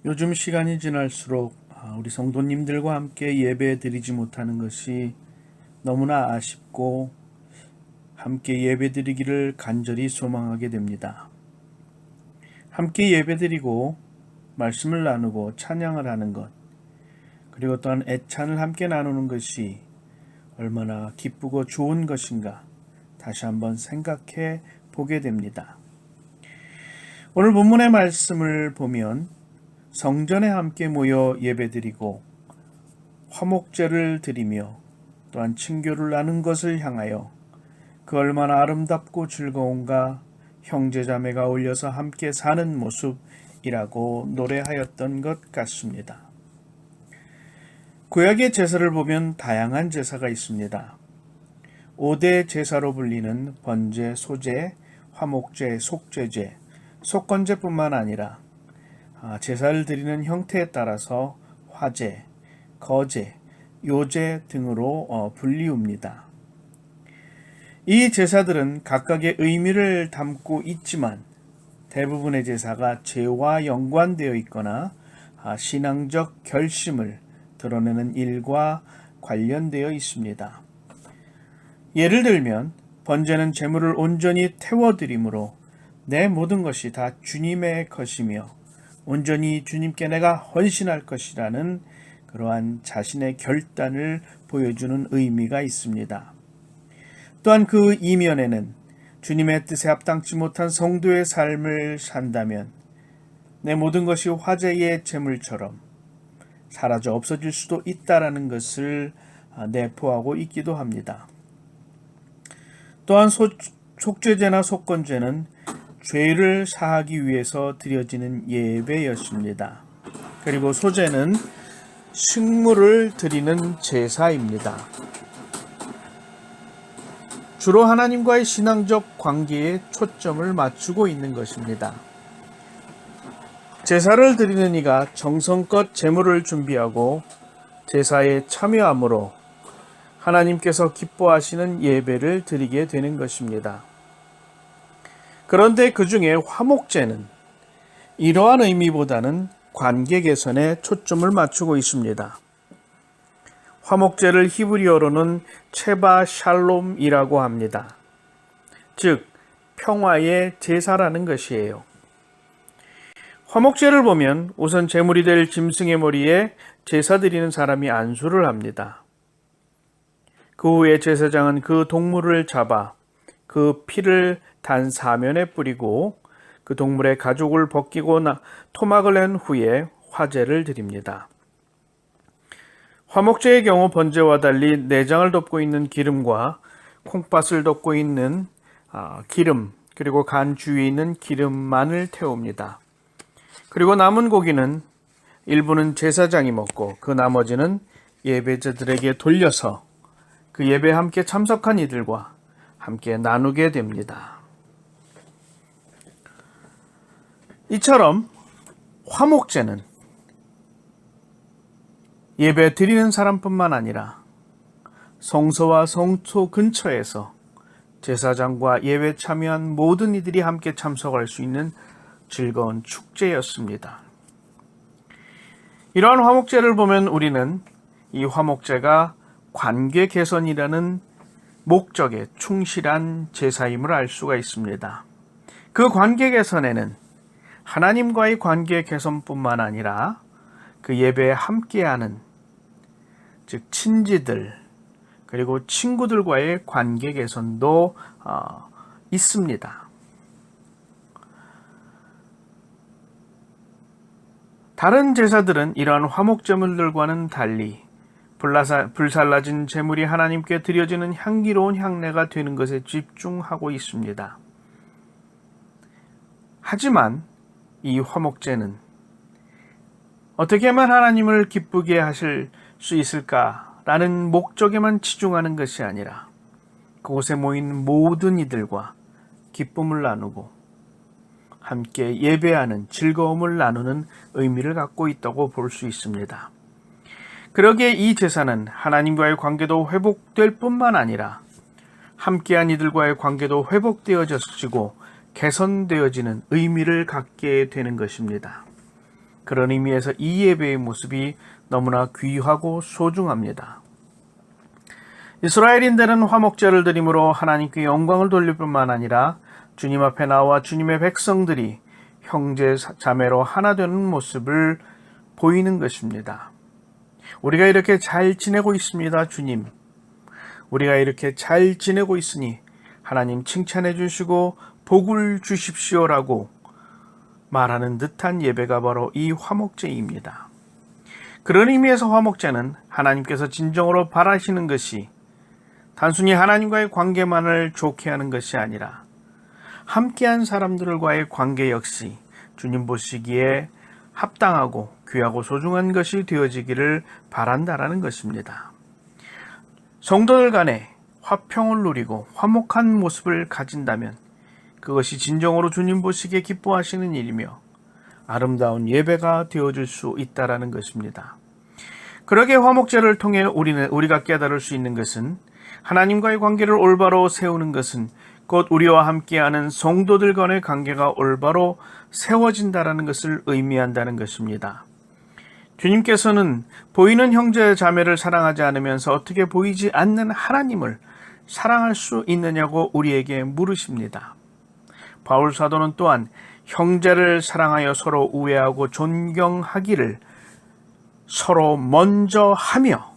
요즘 시간이 지날수록 우리 성도님들과 함께 예배 드리지 못하는 것이 너무나 아쉽고 함께 예배 드리기를 간절히 소망하게 됩니다. 함께 예배 드리고 말씀을 나누고 찬양을 하는 것, 그리고 또한 애찬을 함께 나누는 것이 얼마나 기쁘고 좋은 것인가 다시 한번 생각해 보게 됩니다. 오늘 본문의 말씀을 보면 성전에 함께 모여 예배드리고 화목제를 드리며 또한 친교를 나눈 것을 향하여 그 얼마나 아름답고 즐거운가 형제자매가 어울려서 함께 사는 모습이라고 노래하였던 것 같습니다. 구약의 제사를 보면 다양한 제사가 있습니다. 5대 제사로 불리는 번제, 소제, 화목제, 속죄제, 속건제뿐만 아니라 제사를 드리는 형태에 따라서 화제, 거제, 요제 등으로 불리웁니다. 이 제사들은 각각의 의미를 담고 있지만 대부분의 제사가 죄와 연관되어 있거나 신앙적 결심을 드러내는 일과 관련되어 있습니다. 예를 들면 번제는 제물을 온전히 태워드림으로 내 모든 것이 다 주님의 것이며 온전히 주님께 내가 헌신할 것이라는 그러한 자신의 결단을 보여주는 의미가 있습니다. 또한 그 이면에는 주님의 뜻에 합당치 못한 성도의 삶을 산다면 내 모든 것이 화제의 제물처럼 사라져 없어질 수도 있다라는 것을 내포하고 있기도 합니다. 또한 속죄제나 속건제는 죄를 사하기 위해서 드려지는 예배였습니다. 그리고 소제는 식물을 드리는 제사입니다. 주로 하나님과의 신앙적 관계에 초점을 맞추고 있는 것입니다. 제사를 드리는 이가 정성껏 제물을 준비하고 제사에 참여함으로 하나님께서 기뻐하시는 예배를 드리게 되는 것입니다. 그런데 그 중에 화목제는 이러한 의미보다는 관계 개선에 초점을 맞추고 있습니다. 화목제를 히브리어로는 체바 샬롬이라고 합니다. 즉 평화의 제사라는 것이에요. 화목제를 보면 우선 제물이 될 짐승의 머리에 제사 드리는 사람이 안수를 합니다. 그 후에 제사장은 그 동물을 잡아 그 피를 단 사면에 뿌리고 그 동물의 가죽을 벗기고 토막을 낸 후에 화제를 드립니다. 화목제의 경우 번제와 달리 내장을 덮고 있는 기름과 콩팥을 덮고 있는 기름, 그리고 간 주위에 있는 기름만을 태웁니다. 그리고 남은 고기는 일부는 제사장이 먹고 그 나머지는 예배자들에게 돌려서 그 예배에 함께 참석한 이들과 함께 나누게 됩니다. 이처럼 화목제는 예배 드리는 사람뿐만 아니라 성소와 성소 근처에서 제사장과 예배 참여한 모든 이들이 함께 참석할 수 있는 즐거운 축제였습니다. 이러한 화목제를 보면 우리는 이 화목제가 관계 개선이라는 목적에 충실한 제사임을 알 수가 있습니다. 그 관계 개선에는 하나님과의 관계 개선뿐만 아니라 그 예배에 함께하는 즉 친지들 그리고 친구들과의 관계 개선도 있습니다. 다른 제사들은 이러한 화목제물들과는 달리 불살라진 제물이 하나님께 드려지는 향기로운 향내가 되는 것에 집중하고 있습니다. 하지만 이 화목제는 어떻게 하면 하나님을 기쁘게 하실 수 있을까라는 목적에만 치중하는 것이 아니라 그곳에 모인 모든 이들과 기쁨을 나누고 함께 예배하는 즐거움을 나누는 의미를 갖고 있다고 볼 수 있습니다. 그러기에 이 제사는 하나님과의 관계도 회복될 뿐만 아니라 함께한 이들과의 관계도 회복되어지고 개선되어지는 의미를 갖게 되는 것입니다. 그런 의미에서 이 예배의 모습이 너무나 귀하고 소중합니다. 이스라엘인들은 화목제를 드림으로 하나님께 영광을 돌릴 뿐만 아니라 주님 앞에 나와 주님의 백성들이 형제 자매로 하나 되는 모습을 보이는 것입니다. 우리가 이렇게 잘 지내고 있습니다, 주님. 우리가 이렇게 잘 지내고 있으니 하나님 칭찬해 주시고 복을 주십시오라고 말하는 듯한 예배가 바로 이 화목제입니다. 그런 의미에서 화목제는 하나님께서 진정으로 바라시는 것이 단순히 하나님과의 관계만을 좋게 하는 것이 아니라 함께한 사람들과의 관계 역시 주님 보시기에 합당하고 귀하고 소중한 것이 되어지기를 바란다라는 것입니다. 성도들 간에 화평을 누리고 화목한 모습을 가진다면 그것이 진정으로 주님 보시기에 기뻐하시는 일이며 아름다운 예배가 되어줄 수 있다라는 것입니다. 그러게 화목제를 통해 우리가 깨달을 수 있는 것은 하나님과의 관계를 올바로 세우는 것은 곧 우리와 함께하는 성도들 간의 관계가 올바로 세워진다라는 것을 의미한다는 것입니다. 주님께서는 보이는 형제 자매를 사랑하지 않으면서 어떻게 보이지 않는 하나님을 사랑할 수 있느냐고 우리에게 물으십니다. 바울 사도는 또한 형제를 사랑하여 서로 우애하고 존경하기를 서로 먼저 하며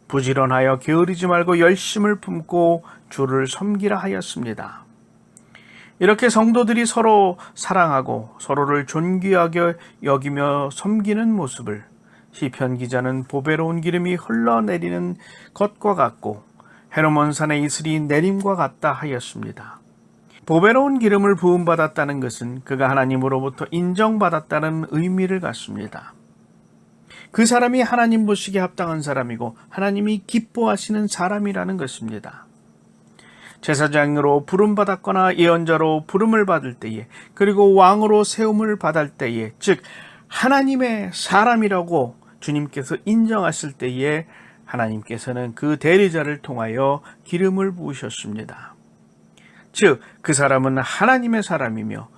부지런하여 게으르지 말고 열심을 품고 주를 섬기라 하였습니다. 이렇게 성도들이 서로 사랑하고 서로를 존귀하게 여기며 섬기는 모습을 시편 기자는 보배로운 기름이 흘러내리는 것과 같고 헤르몬 산의 이슬이 내림과 같다 하였습니다. 보배로운 기름을 부음받았다는 것은 그가 하나님으로부터 인정받았다는 의미를 갖습니다. 그 사람이 하나님 보시기에 합당한 사람이고 하나님이 기뻐하시는 사람이라는 것입니다. 제사장으로 부름받았거나 예언자로 부름을 받을 때에 그리고 왕으로 세움을 받을 때에 즉 하나님의 사람이라고 주님께서 인정하실 때에 하나님께서는 그 대리자를 통하여 기름을 부으셨습니다. 즉 그 사람은 하나님의 사람이며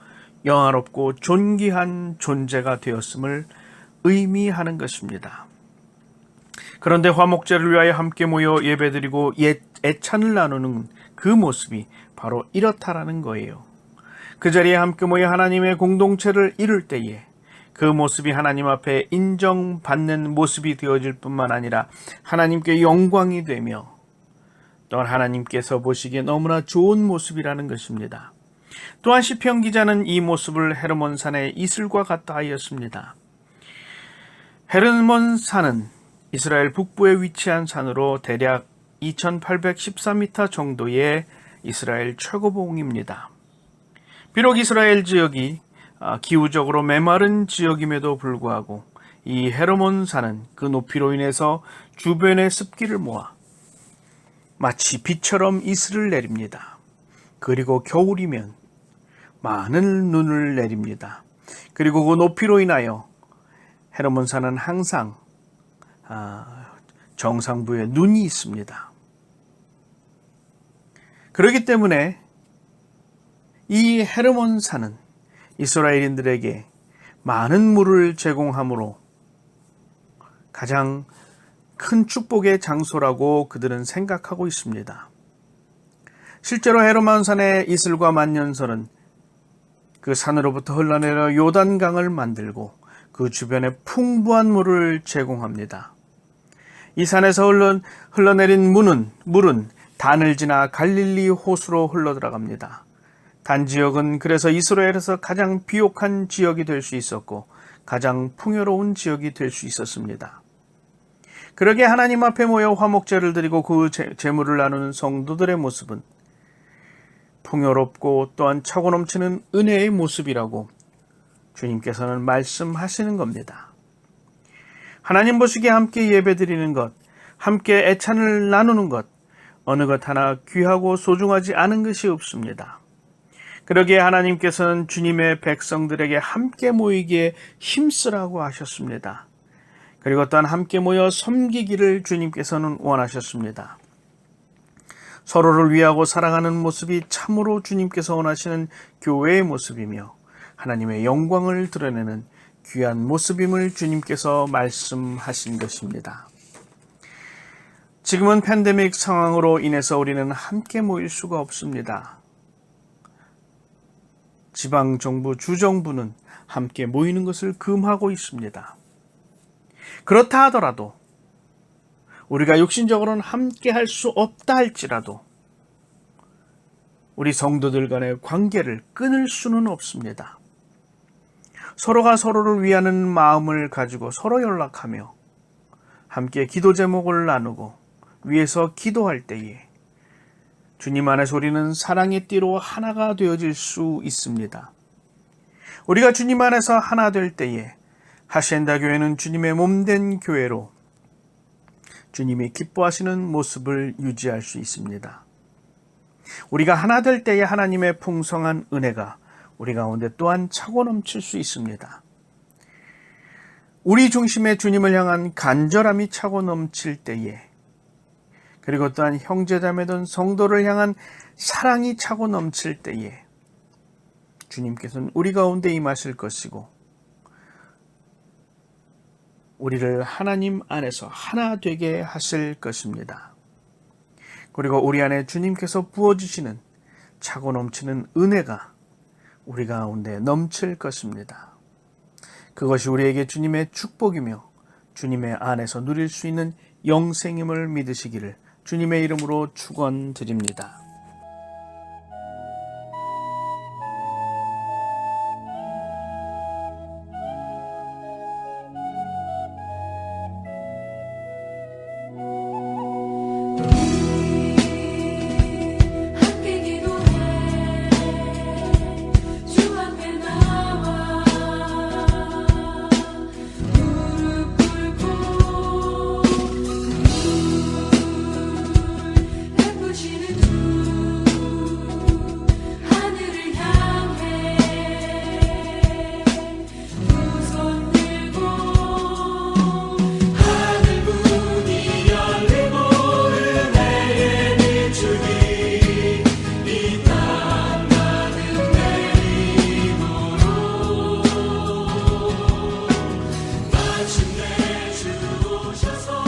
영화롭고 존귀한 존재가 되었음을 의미하는 것입니다. 그런데 화목제를 위하여 함께 모여 예배드리고 애찬을 나누는 그 모습이 바로 이렇다라는 거예요. 그 자리에 함께 모여 하나님의 공동체를 이룰 때에 그 모습이 하나님 앞에 인정받는 모습이 되어질 뿐만 아니라 하나님께 영광이 되며 또한 하나님께서 보시기에 너무나 좋은 모습이라는 것입니다. 또한 시편 기자는 이 모습을 헤르몬 산의 이슬과 같다 하였습니다. 헤르몬 산은 이스라엘 북부에 위치한 산으로 대략 2814m 정도의 이스라엘 최고봉입니다. 비록 이스라엘 지역이 기후적으로 메마른 지역임에도 불구하고 이 헤르몬 산은 그 높이로 인해서 주변의 습기를 모아 마치 비처럼 이슬을 내립니다. 그리고 겨울이면 많은 눈을 내립니다. 그리고 그 높이로 인하여 헤르몬 산은 항상 정상부에 눈이 있습니다. 그렇기 때문에 이 헤르몬 산은 이스라엘인들에게 많은 물을 제공하므로 가장 큰 축복의 장소라고 그들은 생각하고 있습니다. 실제로 헤르몬 산의 이슬과 만년설은 그 산으로부터 흘러내려 요단강을 만들고 그 주변에 풍부한 물을 제공합니다. 이 산에서 흘러내린 물은 단을 지나 갈릴리 호수로 흘러들어갑니다. 단 지역은 그래서 이스라엘에서 가장 비옥한 지역이 될 수 있었고 가장 풍요로운 지역이 될 수 있었습니다. 그러게 하나님 앞에 모여 화목제를 드리고 그 제물을 나누는 성도들의 모습은 풍요롭고 또한 차고 넘치는 은혜의 모습이라고 주님께서는 말씀하시는 겁니다. 하나님 보시기에 함께 예배드리는 것, 함께 애찬을 나누는 것, 어느 것 하나 귀하고 소중하지 않은 것이 없습니다. 그러기에 하나님께서는 주님의 백성들에게 함께 모이기에 힘쓰라고 하셨습니다. 그리고 또한 함께 모여 섬기기를 주님께서는 원하셨습니다. 서로를 위하고 사랑하는 모습이 참으로 주님께서 원하시는 교회의 모습이며 하나님의 영광을 드러내는 귀한 모습임을 주님께서 말씀하신 것입니다. 지금은 팬데믹 상황으로 인해서 우리는 함께 모일 수가 없습니다. 지방정부, 주정부는 함께 모이는 것을 금하고 있습니다. 그렇다 하더라도 우리가 육신적으로는 함께 할 수 없다 할지라도 우리 성도들 간의 관계를 끊을 수는 없습니다. 서로가 서로를 위하는 마음을 가지고 서로 연락하며 함께 기도 제목을 나누고 위에서 기도할 때에 주님 안에서 우리는 사랑의 띠로 하나가 되어질 수 있습니다. 우리가 주님 안에서 하나 될 때에 하시엔다 교회는 주님의 몸된 교회로 주님이 기뻐하시는 모습을 유지할 수 있습니다. 우리가 하나 될 때에 하나님의 풍성한 은혜가 우리 가운데 또한 차고 넘칠 수 있습니다. 우리 중심의 주님을 향한 간절함이 차고 넘칠 때에 그리고 또한 형제자매든 성도를 향한 사랑이 차고 넘칠 때에 주님께서는 우리 가운데 임하실 것이고 우리를 하나님 안에서 하나 되게 하실 것입니다. 그리고 우리 안에 주님께서 부어주시는 차고 넘치는 은혜가 우리 가운데 넘칠 것입니다. 그것이 우리에게 주님의 축복이며 주님의 안에서 누릴 수 있는 영생임을 믿으시기를 주님의 이름으로 축원드립니다. 마침내 주오셔서